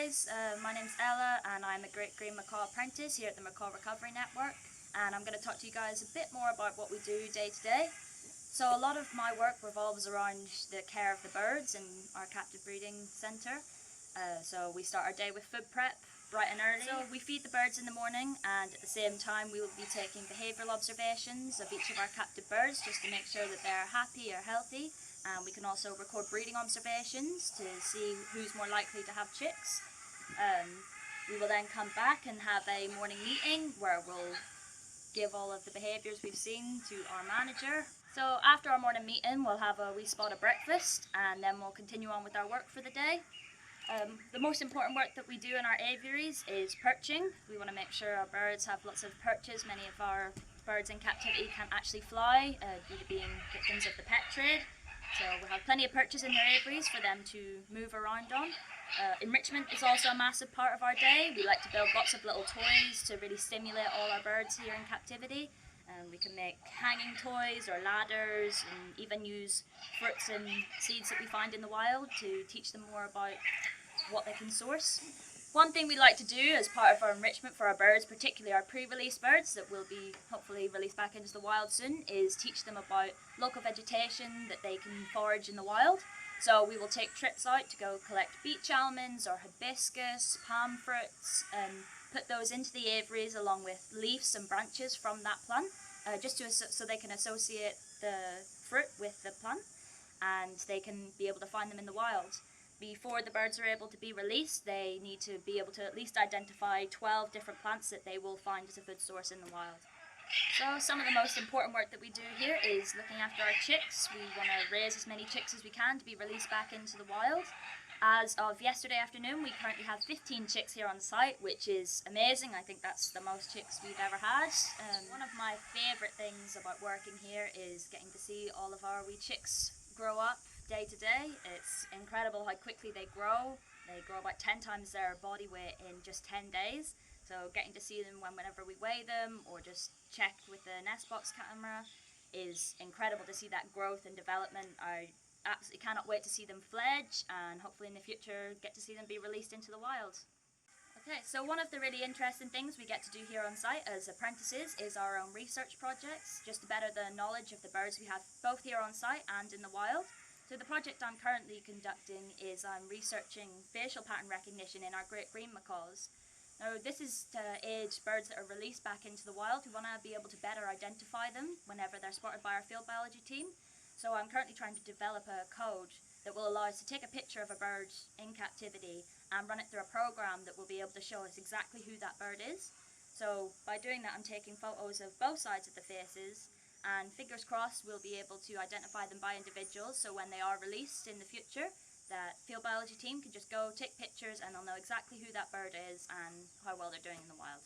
guys, my name's Ella and I'm a Great Green Macaw Apprentice here at the Macaw Recovery Network, and I'm going to talk to you guys a bit more about what we do day to day. So a lot of my work revolves around the care of the birds in our captive breeding centre. So we start our day with food prep bright and early. So we feed the birds in the morning, and at the same time we will be taking behavioural observations of each of our captive birds just to make sure that they're happy or healthy. And we can also record breeding observations to see who's more likely to have chicks. We will then come back and have a morning meeting where we'll give all of the behaviours we've seen to our manager. So after our morning meeting we'll have a wee spot of breakfast, and then we'll continue on with our work for the day. The most important work that we do in our aviaries is perching. We want to make sure our birds have lots of perches. Many of our birds in captivity can't actually fly due to being victims of the pet trade. So we'll have plenty of perches in their aviaries for them to move around on. Enrichment is also a massive part of our day. We like to build lots of little toys to really stimulate all our birds here in captivity. We can make hanging toys or ladders, and even use fruits and seeds that we find in the wild to teach them more about what they can source. One thing we like to do as part of our enrichment for our birds, particularly our pre-release birds that will be hopefully released back into the wild soon, is teach them about local vegetation that they can forage in the wild. So we will take trips out to go collect beech almonds or hibiscus, palm fruits, and put those into the aviaries along with leaves and branches from that plant, so they can associate the fruit with the plant and they can be able to find them in the wild. Before the birds are able to be released, they need to be able to at least identify 12 different plants that they will find as a food source in the wild. So some of the most important work that we do here is looking after our chicks. We want to raise as many chicks as we can to be released back into the wild. As of yesterday afternoon, we currently have 15 chicks here on site, which is amazing. I think that's the most chicks we've ever had. One of my favourite things about working here is getting to see all of our wee chicks grow up day to day. It's incredible how quickly they grow. They grow about 10 times their body weight in just 10 days. So getting to see them whenever we weigh them or just check with the nest box camera is incredible to see that growth and development. I absolutely cannot wait to see them fledge, and hopefully in the future get to see them be released into the wild. Okay, so one of the really interesting things we get to do here on site as apprentices is our own research projects, just to better the knowledge of the birds we have both here on site and in the wild. So the project I'm currently conducting is I'm researching facial pattern recognition in our great green macaws. Now this is to aid birds that are released back into the wild who want to be able to better identify them whenever they're spotted by our field biology team. So I'm currently trying to develop a code that will allow us to take a picture of a bird in captivity and run it through a program that will be able to show us exactly who that bird is. So by doing that I'm taking photos of both sides of the faces, and fingers crossed we'll be able to identify them by individuals, so when they are released in the future, that field biology team can just go take pictures and they'll know exactly who that bird is and how well they're doing in the wild.